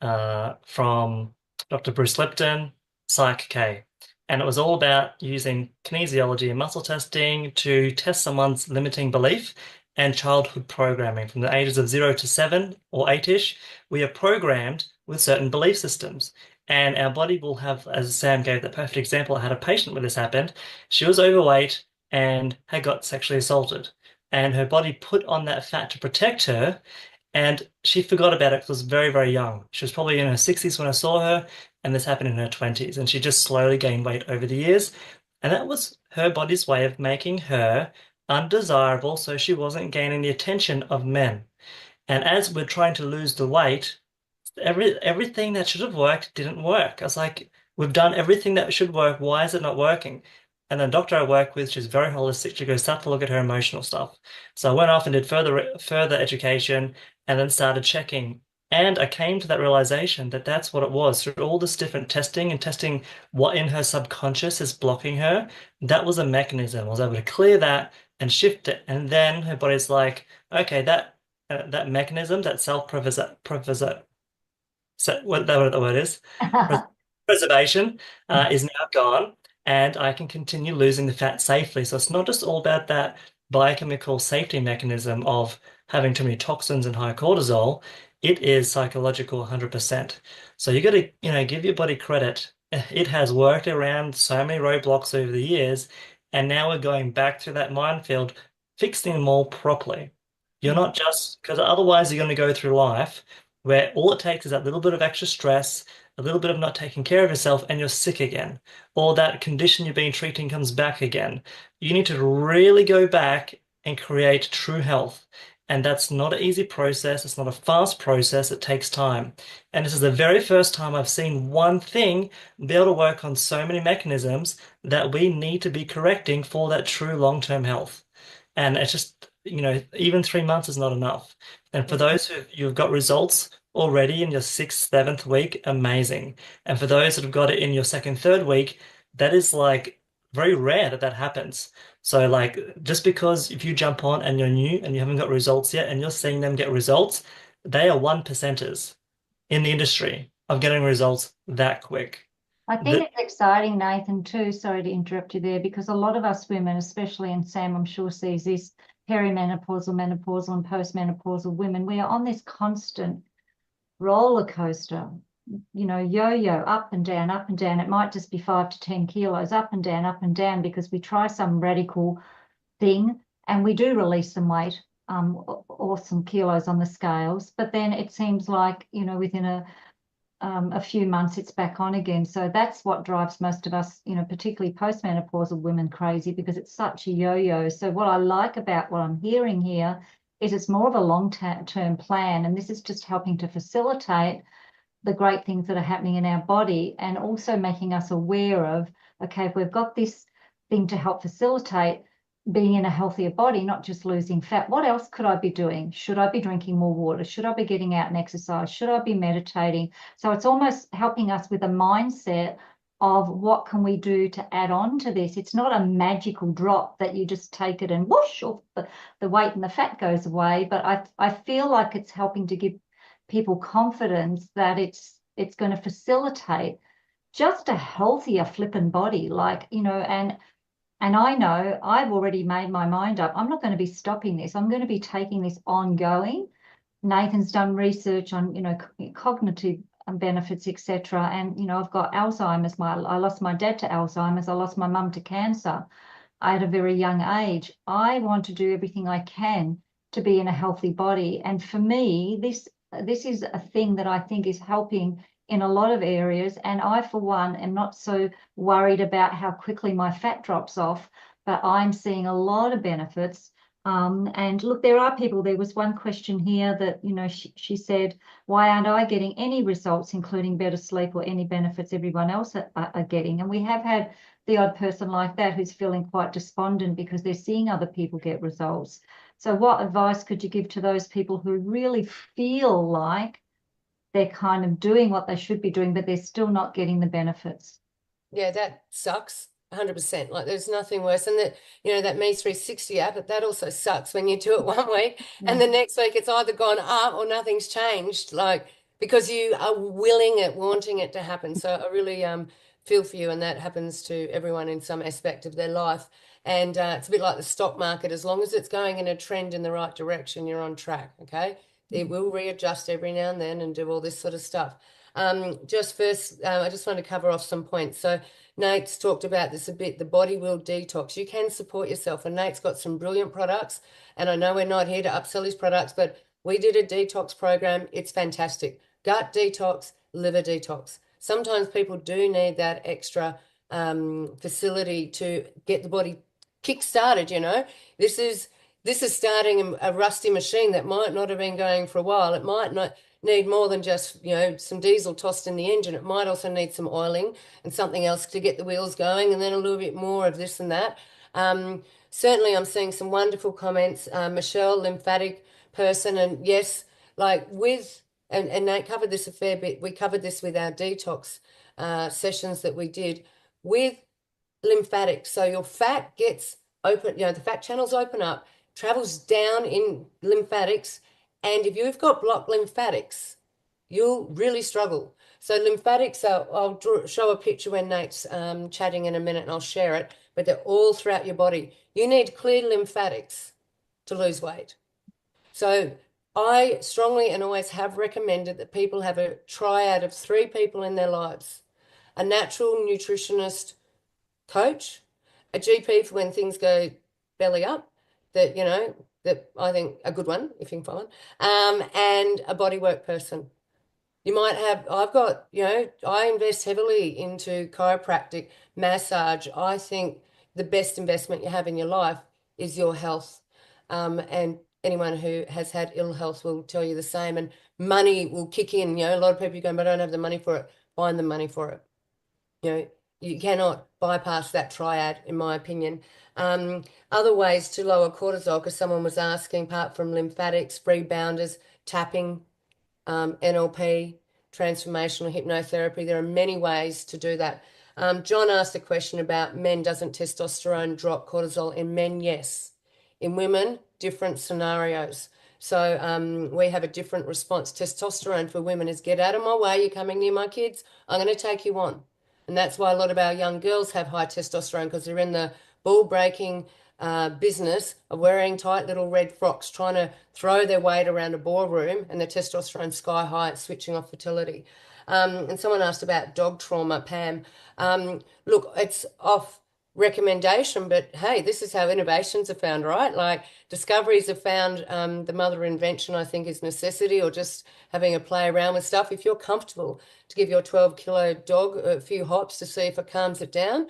C: from Dr. Bruce Lipton, Psych K. And it was all about using kinesiology and muscle testing to test someone's limiting belief and childhood programming. From the ages of 0 to 7 or 8-ish, we are programmed with certain belief systems. And our body will have, as Sam gave that perfect example, I had a patient where this happened. She was overweight and had got sexually assaulted, and her body put on that fat to protect her, and she forgot about it because she was very, very young. She was probably in her 60s when I saw her, and this happened in her 20s, and she just slowly gained weight over the years. And that was her body's way of making her undesirable so she wasn't gaining the attention of men. And as we're trying to lose the weight, everything that should have worked didn't work. I was like, we've done everything that should work. Why is it not working? And the doctor I work with, she's very holistic. She goes, start to look at her emotional stuff. So I went off and did further education, and then started checking. And I came to that realization that that's what it was. Through all this different testing and testing what in her subconscious is blocking her, that was a mechanism. I was able to clear that and shift it. And then her body's like, okay, that mechanism, that self-preservation, so what the word is, preservation, is now gone, and I can continue losing the fat safely. So it's not just all about that biochemical safety mechanism of having too many toxins and high cortisol. It is psychological 100%. So you got to, give your body credit. It has worked around so many roadblocks over the years, and now we're going back to that minefield, fixing them all properly. You're not just, because otherwise you're going to go through life where all it takes is that little bit of extra stress, a little bit of not taking care of yourself, and you're sick again. Or that condition you've been treating comes back again. You need to really go back and create true health. And that's not an easy process. It's not a fast process. It takes time. And this is the very first time I've seen one thing be able to work on so many mechanisms that we need to be correcting for that true long-term health. And it's just, even 3 months is not enough. And for those you've got results already in your sixth, seventh week, amazing. And for those that have got it in your second, third week, that is like very rare that that happens. So like just because if you jump on and you're new and you haven't got results yet and you're seeing them get results, they are 1%ers in the industry of getting results that quick.
A: I think it's exciting, Nathan, too. Sorry to interrupt you there, because a lot of us women, especially, and Sam, I'm sure, sees this, perimenopausal, menopausal, and postmenopausal women, we are on this constant roller coaster, you know, yo-yo, up and down, up and down. It might just be 5 to 10 kilos up and down, because we try some radical thing and we do release some weight, or some kilos on the scales, but then it seems like, you know, within a few months it's back on again. So that's what drives most of us, you know, particularly postmenopausal women, crazy, because it's such a yo-yo. So what I like about what I'm hearing here is it's more of a long-term plan, and this is just helping to facilitate the great things that are happening in our body, and also making us aware of, okay, if we've got this thing to help facilitate being in a healthier body, not just losing fat, what else could I be doing? Should I be drinking more water? Should I be getting out and exercise? Should I be meditating? So it's almost helping us with a mindset of what can we do to add on to this. It's not a magical drop that you just take it and whoosh, off the weight and the fat goes away. But I feel like it's helping to give people confidence that it's going to facilitate just a healthier flippin' body, like, you know. And I know I've already made my mind up. I'm not going to be stopping this. I'm going to be taking this ongoing. Nathan's done research on, you know, cognitive benefits, etc. And, you know, I've got Alzheimer's. I lost my dad to Alzheimer's. I lost my mum to cancer at a very young age. I want to do everything I can to be in a healthy body. And for me, this is a thing that I think is helping in a lot of areas. And I, for one, am not so worried about how quickly my fat drops off, but I'm seeing a lot of benefits. And look, there are people, there was one question here that, you know, she said, why aren't I getting any results, including better sleep or any benefits everyone else are getting? And we have had the odd person like that who's feeling quite despondent because they're seeing other people get results. So what advice could you give to those people who really feel like they're kind of doing what they should be doing, but they're still not getting the benefits?
B: Yeah, that sucks. 100%. Like there's nothing worse. And that, you know, that Me 360 app, but that also sucks when you do it one week and the next week it's either gone up or nothing's changed, like because you are willing it, wanting it to happen. So I really feel for you, and that happens to everyone in some aspect of their life. And it's a bit like the stock market. As long as it's going in a trend in the right direction, you're on track. Okay. It will readjust every now and then and do all this sort of stuff. Just first, I just want to cover off some points. So Nate's talked about this a bit, the body will detox. You can support yourself, and Nate's got some brilliant products. And I know we're not here to upsell his products, but we did a detox program. It's fantastic. Gut detox, liver detox. Sometimes people do need that extra facility to get the body kick-started, you know. This is starting a rusty machine that might not have been going for a while. It might not need more than just, you know, some diesel tossed in the engine. It might also need some oiling and something else to get the wheels going, and then a little bit more of this and that. Certainly I'm seeing some wonderful comments. Michelle, lymphatic person, and yes, like with, and Nate covered this a fair bit. We covered this with our detox sessions that we did with lymphatics. So your fat gets open, you know, the fat channels open up, travels down in lymphatics, and if you've got blocked lymphatics, you'll really struggle. So lymphatics are, I'll show a picture when Nate's chatting in a minute, and I'll share it, but they're all throughout your body. You need clear lymphatics to lose weight. So I strongly and always have recommended that people have a triad of 3 people in their lives: a natural nutritionist coach, a GP for when things go belly up, that, you know, that I think a good one, if you can find one, and a bodywork person. You might have, I've got, you know, I invest heavily into chiropractic, massage. I think the best investment you have in your life is your health. And anyone who has had ill health will tell you the same. And money will kick in. You know, a lot of people go, but I don't have the money for it. Find the money for it. You know, you cannot bypass that triad, in my opinion. Other ways to lower cortisol, because someone was asking, apart from lymphatics, rebounders, tapping, NLP, transformational hypnotherapy, there are many ways to do that. John asked a question about men. Doesn't testosterone drop cortisol in men? Yes. In women, different scenarios. So we have a different response. Testosterone for women is get out of my way. You're coming near my kids. I'm going to take you on. And that's why a lot of our young girls have high testosterone, because they're in the ball breaking business of wearing tight little red frocks, trying to throw their weight around a ballroom, and the testosterone sky high, it's switching off fertility. And someone asked about dog trauma, Pam. Look, it's off recommendation, but hey, this is how innovations are found, right? Like discoveries are found. The mother of invention, I think, is necessity, or just having a play around with stuff. If you're comfortable to give your 12-kilo dog a few hops to see if it calms it down,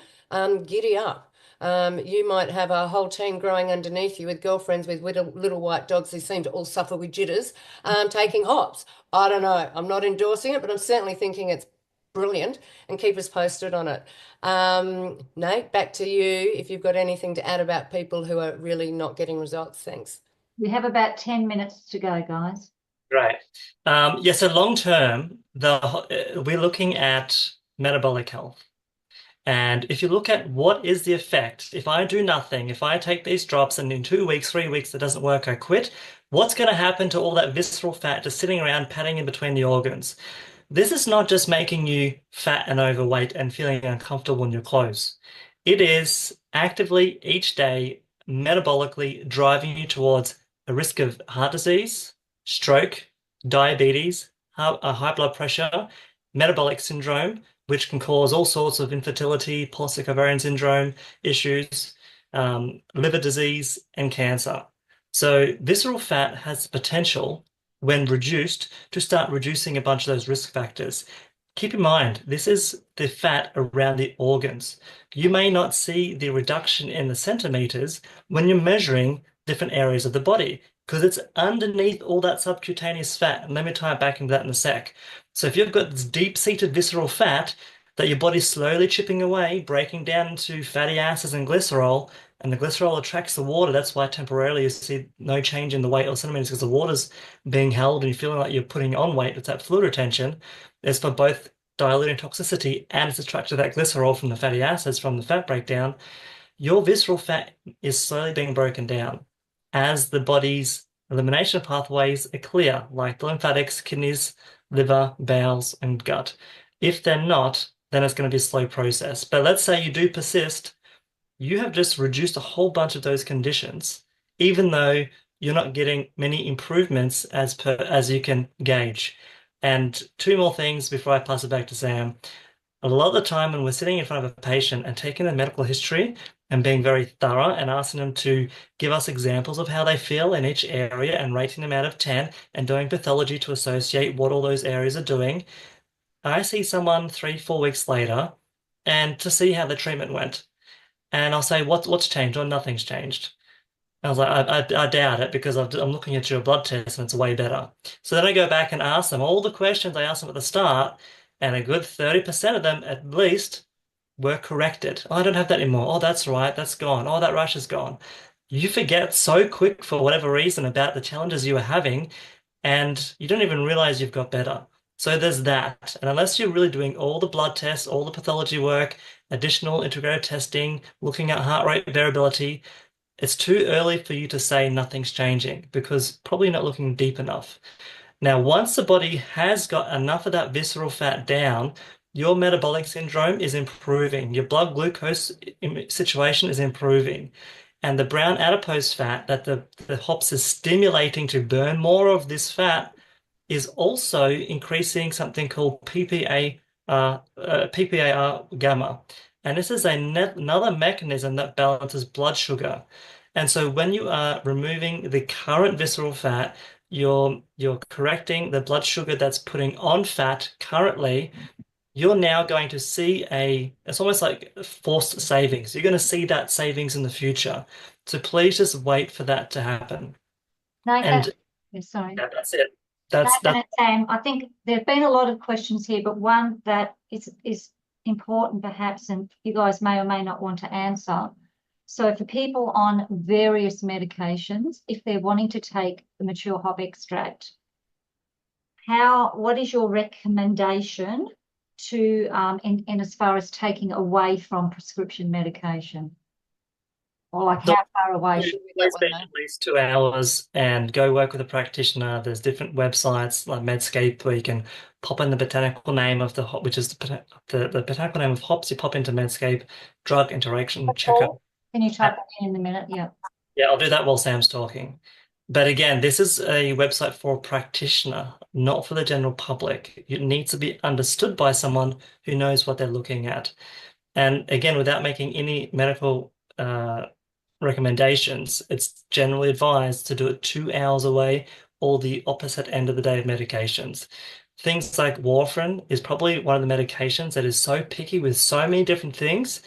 B: giddy up. You might have a whole team growing underneath you with girlfriends with little white dogs who seem to all suffer with jitters, taking hops. I don't know. I'm not endorsing it, but I'm certainly thinking it's brilliant, and keep us posted on it. Nate, back to you if you've got anything to add about people who are really not getting results. Thanks.
A: We have about 10 minutes to go, guys.
C: Right. Yeah, so long term, we're looking at metabolic health. And if you look at what is the effect, if I do nothing, if I take these drops and in 2 weeks, 3 weeks, it doesn't work, I quit, what's going to happen to all that visceral fat just sitting around padding in between the organs? This is not just making you fat and overweight and feeling uncomfortable in your clothes. It is actively each day metabolically driving you towards a risk of heart disease, stroke, diabetes, high blood pressure, metabolic syndrome, which can cause all sorts of infertility, polycystic ovarian syndrome issues, liver disease, and cancer. So visceral fat has the potential, when reduced, to start reducing a bunch of those risk factors. Keep in mind, this is the fat around the organs. You may not see the reduction in the centimeters when you're measuring different areas of the body, because it's underneath all that subcutaneous fat. And let me tie it back into that in a sec. So if you've got this deep-seated visceral fat that your body's slowly chipping away, breaking down into fatty acids and glycerol, and the glycerol attracts the water. That's why temporarily you see no change in the weight or centimeters, because the water's being held and you're feeling like you're putting on weight. It's that fluid retention. It's for both diluting toxicity and it's attracted that glycerol from the fatty acids from the fat breakdown. Your visceral fat is slowly being broken down as the body's elimination pathways are clear, like the lymphatics, kidneys, liver, bowels, and gut. If they're not, then it's going to be a slow process. But let's say you do persist, you have just reduced a whole bunch of those conditions, even though you're not getting many improvements as you can gauge. And two more things before I pass it back to Sam. A lot of the time when we're sitting in front of a patient and taking their medical history and being very thorough and asking them to give us examples of how they feel in each area and rating them out of 10 and doing pathology to associate what all those areas are doing, I see someone 3-4 weeks later and to see how the treatment went. And I'll say, what's changed? Or nothing's changed. I was like, I doubt it, because I'm looking at your blood test and it's way better. So then I go back and ask them all the questions I asked them at the start, and a good 30% of them at least were corrected. Oh, I don't have that anymore. Oh, that's right, that's gone. Oh, that rash is gone. You forget so quick for whatever reason about the challenges you were having, and you don't even realize you've got better. So there's that. And unless you're really doing all the blood tests, all the pathology work, additional integrated testing, looking at heart rate variability, it's too early for you to say nothing's changing, because probably not looking deep enough. Now, once the body has got enough of that visceral fat down, your metabolic syndrome is improving. Your blood glucose situation is improving. And the brown adipose fat that the hops is stimulating to burn more of this fat is also increasing something called PPAR gamma. And this is another mechanism that balances blood sugar. And so when you are removing the current visceral fat, you're correcting the blood sugar that's putting on fat currently. You're now going to see it's almost like forced savings. You're going to see that savings in the future. So please just wait for that to happen.
A: Nathan,
C: And
A: sorry.
C: yeah, that's it. That's
A: Nathan and Sam, I think there have been a lot of questions here, but one that is important perhaps, and you guys may or may not want to answer. So for people on various medications, if they're wanting to take the mature hop extract, what is your recommendation to in as far as taking away from prescription medication? Or like how far away should we get
C: Please
A: with
C: spend
A: that?
C: at least 2 hours and go work with a practitioner. There's different websites like Medscape where you can pop in the botanical name of the hop, which is the botanical name of hops. You pop into Medscape, drug interaction checker.
A: Can you type that in a minute? Yeah.
C: Yeah, I'll do that while Sam's talking. But again, this is a website for a practitioner, not for the general public. It needs to be understood by someone who knows what they're looking at. And again, without making any medical recommendations, it's generally advised to do it 2 hours away or the opposite end of the day of medications. Things like warfarin is probably one of the medications that is so picky with so many different things.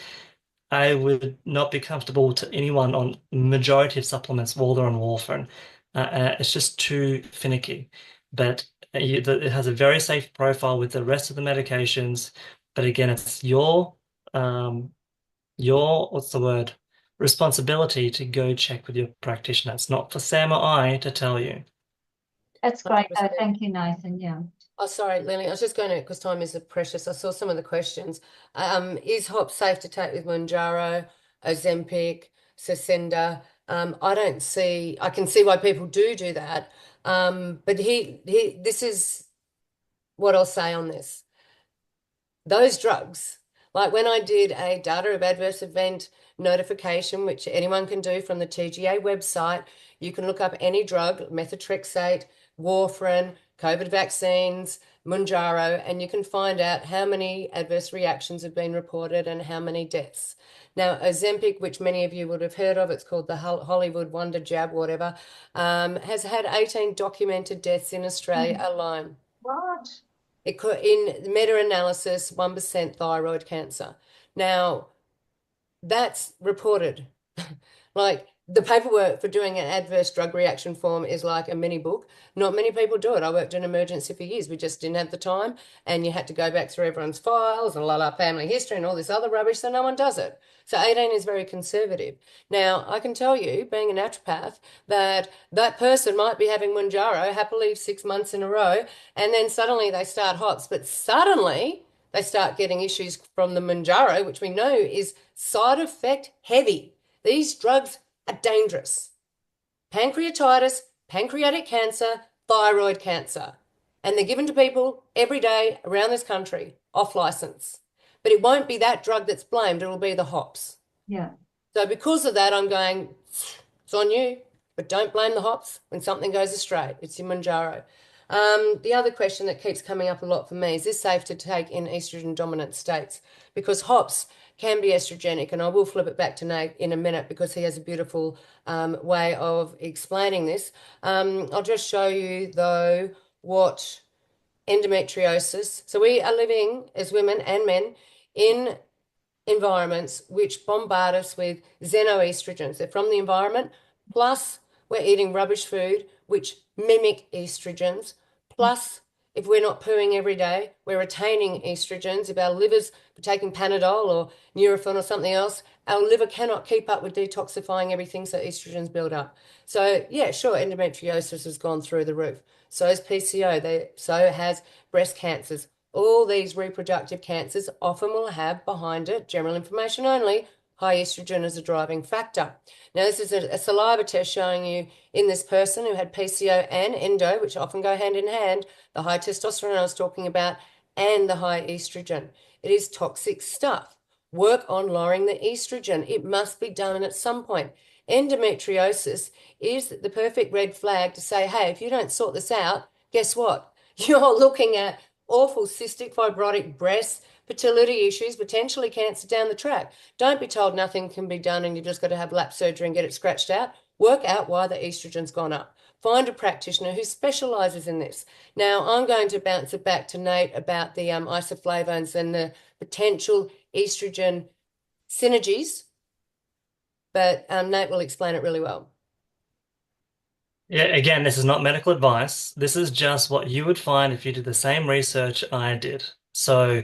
C: I would not be comfortable to anyone on majority of supplements while they're on warfarin. It's just too finicky. But it has a very safe profile with the rest of the medications. But again, it's your what's the word? Responsibility to go check with your practitioner. It's not for Sam or I to tell you.
A: That's great.
B: 100%.
A: Thank you, Nathan. Yeah.
B: Oh, sorry, Lily. I was just going to, because time is precious. I saw some of the questions. Is hop safe to take with Mounjaro, Ozempic, Saxenda? I can see why people do that. But this is what I'll say on this. Those drugs, like when I did a data of adverse event notification, which anyone can do from the TGA website, you can look up any drug, methotrexate, warfarin, COVID vaccines, Mounjaro, and you can find out how many adverse reactions have been reported and how many deaths. Now, Ozempic, which many of you would have heard of, it's called the Hollywood Wonder Jab, whatever, has had 18 documented deaths in Australia alone.
A: What?
B: It could, in meta-analysis, 1% thyroid cancer. Now, that's reported. Like the paperwork for doing an adverse drug reaction form is like a mini book. Not many people do it. I worked in emergency for years. We just didn't have the time, and you had to go back through everyone's files and family history and all this other rubbish, so no one does it. So 18 is very conservative. Now, I can tell you, being a naturopath, that that person might be having Mounjaro happily 6 months in a row, and then suddenly they start HOTS, but suddenly they start getting issues from the Mounjaro, which we know is side effect heavy. These drugs are dangerous. Pancreatitis, pancreatic cancer, thyroid cancer. And they're given to people every day around this country off license. But it won't be that drug that's blamed, it'll be the hops.
A: Yeah.
B: So because of that, I'm going, it's on you, but don't blame the hops when something goes astray. It's your Mounjaro. The other question that keeps coming up a lot for me is this safe to take in estrogen dominant states? Because hops can be estrogenic, and I will flip it back to Nate in a minute because he has a beautiful way of explaining this. I'll just show you though what endometriosis. So we are living as women and men in environments which bombard us with xenoestrogens. They're from the environment, plus we're eating rubbish food which mimic estrogens, plus if we're not pooing every day, we're retaining estrogens. If our livers are taking Panadol or Nurofen or something else, our liver cannot keep up with detoxifying everything, so estrogens build up. So yeah, sure, endometriosis has gone through the roof. So has PCO, so has breast cancers. All these reproductive cancers often will have behind it, general information only, high estrogen as a driving factor. Now, this is a saliva test showing you in this person who had PCO and endo, which often go hand in hand, the high testosterone I was talking about, and the high estrogen. It is toxic stuff. Work on lowering the estrogen. It must be done at some point. Endometriosis is the perfect red flag to say, hey, if you don't sort this out, guess what? You're looking at awful cystic fibrotic breasts, fertility issues, potentially cancer down the track. Don't be told nothing can be done and you've just got to have lap surgery and get it scratched out. Work out why the estrogen's gone up. Find a practitioner who specializes in this. Now, I'm going to bounce it back to Nate about the isoflavones and the potential estrogen synergies, but Nate will explain it really well.
C: Yeah, again, this is not medical advice. This is just what you would find if you did the same research I did. So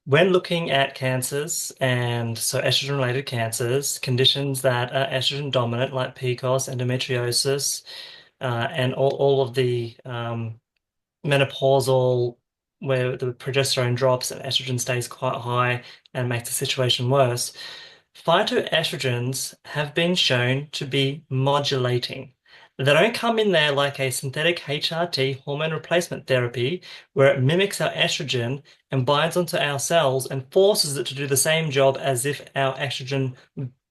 C: when looking at cancers and so estrogen-related cancers, conditions that are estrogen dominant like PCOS, endometriosis, and all of the menopausal where the progesterone drops and estrogen stays quite high and makes the situation worse. Phytoestrogens have been shown to be modulating. They don't come in there like a synthetic HRT, hormone replacement therapy, where it mimics our estrogen and binds onto our cells and forces it to do the same job as if our estrogen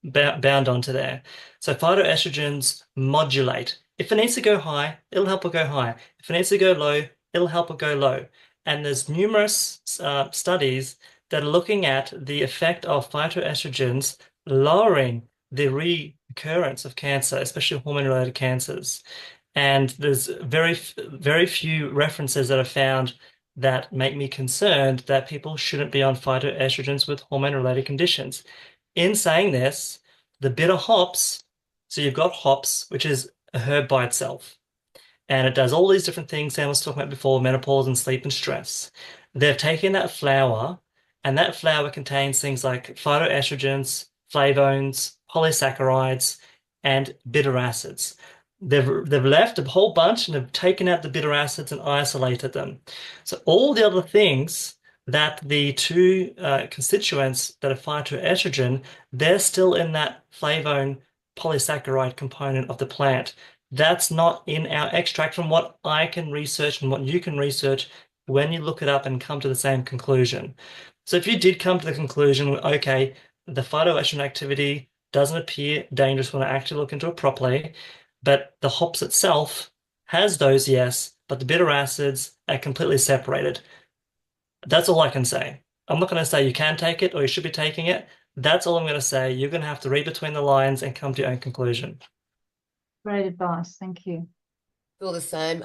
C: bound onto there. So phytoestrogens modulate. If it needs to go high, it'll help it go high. If it needs to go low, it'll help it go low. And there's numerous studies that are looking at the effect of phytoestrogens lowering the recurrence of cancer, especially hormone-related cancers. And there's very few references that are found that make me concerned that people shouldn't be on phytoestrogens with hormone-related conditions. In saying this, the bitter hops, so you've got hops, which is a herb by itself, and it does all these different things Sam was talking about before, menopause and sleep and stress. They've taken that flower, and that flower contains things like phytoestrogens, flavones, polysaccharides, and bitter acids. They've left a whole bunch and have taken out the bitter acids and isolated them. So all the other things that the two constituents that are phytoestrogen, they're still in that flavone polysaccharide component of the plant. That's not in our extract from what I can research and what you can research when you look it up and come to the same conclusion. So if you did come to the conclusion, okay, the phytoestrogen activity doesn't appear dangerous when I actually look into it properly, but the hops itself has those, yes, but the bitter acids are completely separated. That's all I can say. I'm not going to say you can take it or you should be taking it. That's all I'm going to say. You're going to have to read between the lines and come to your own conclusion.
A: Great advice. Thank you.
B: Feel the same.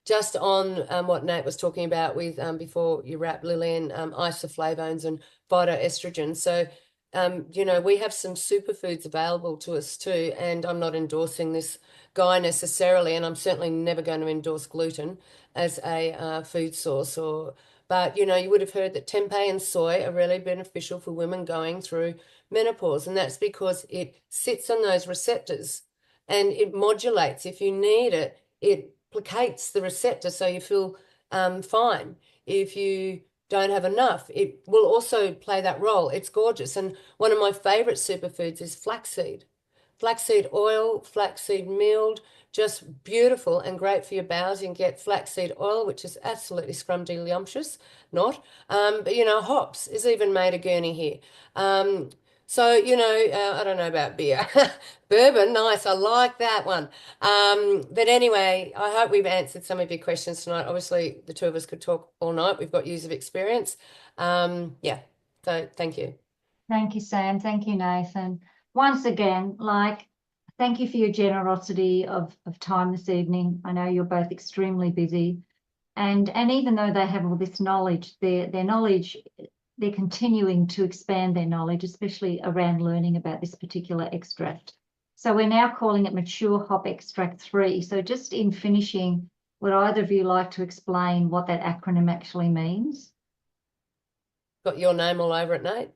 B: Just on what Nate was talking about with before you wrap, Lillian, isoflavones and phytoestrogens. So, we have some superfoods available to us too, and I'm not endorsing this guy necessarily, and I'm certainly never going to endorse gluten as a food source. But you would have heard that tempeh and soy are really beneficial for women going through menopause, and that's because it sits on those receptors and it modulates. If you need it, it placates the receptor so you feel fine. If you don't have enough, it will also play that role. It's gorgeous. And one of my favorite superfoods is flaxseed. Flaxseed oil, flaxseed meal, just beautiful and great for your bowels. You can get flaxseed oil, which is absolutely scrumdiddlyumptious, not. But hops is even made a gurney here. So, I don't know about beer. Bourbon, nice. I like that one. But anyway, I hope we've answered some of your questions tonight. Obviously, the two of us could talk all night. We've got years of experience. Yeah. So thank you.
A: Thank you, Sam. Thank you, Nathan. Once again, thank you for your generosity of time this evening. I know you're both extremely busy. And even though they have all this knowledge, their knowledge, they're continuing to expand their knowledge, especially around learning about this particular extract. So we're now calling it Mature Hop Extract 3. So just in finishing, would either of you like to explain what that acronym actually means?
B: Got your name all over it, Nate?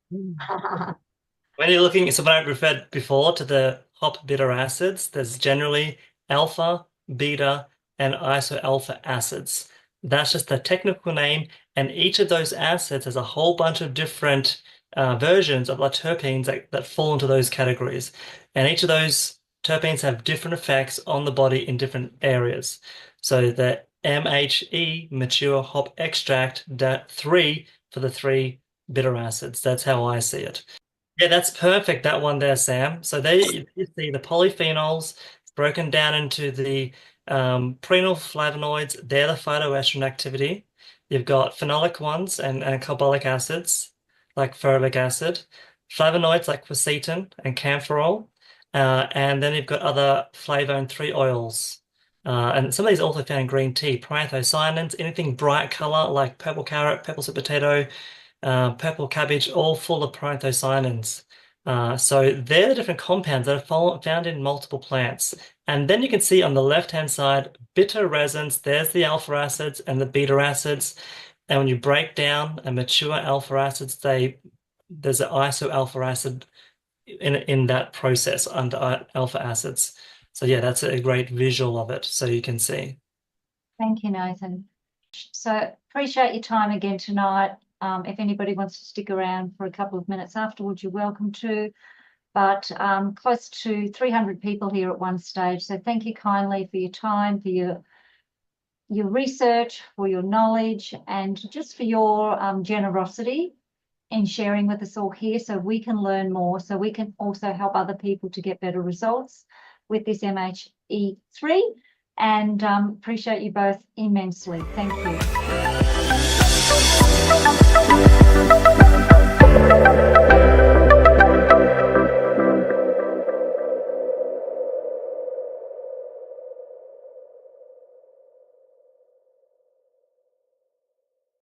C: When you're looking, so when I referred before to the hop bitter acids, there's generally alpha, beta, and isoalpha acids. That's just the technical name, and each of those acids has a whole bunch of different versions of like terpenes that fall into those categories. And each of those terpenes have different effects on the body in different areas. So the MHE, mature hop extract, 3 for the 3 bitter acids. That's how I see it. Yeah, that's perfect, that one there, Sam. So there you see the polyphenols broken down into the prenyl flavonoids. They're the phytoestrogen activity. You've got phenolic ones and carbolic acids, like ferulic acid. Flavonoids like quercetin and camphorol. And then you've got other flavone 3 oils. And some of these are also found in green tea. Proanthocyanins, anything bright color like purple carrot, purple sweet potato, purple cabbage, all full of proanthocyanins. So they're the different compounds that are found in multiple plants. And then you can see on the left-hand side, bitter resins, there's the alpha acids and the beta acids. And when you break down a mature alpha acids, there's an iso-alpha acid in that process under alpha acids. So yeah, that's a great visual of it, so you can see.
A: Thank you, Nathan. So appreciate your time again tonight. If anybody wants to stick around for a couple of minutes afterwards, you're welcome to. But close to 300 people here at one stage. So thank you kindly for your time, for your research, for your knowledge, and just for your generosity in sharing with us all here so we can learn more, so we can also help other people to get better results with this MHE3. And appreciate you both immensely. Thank you.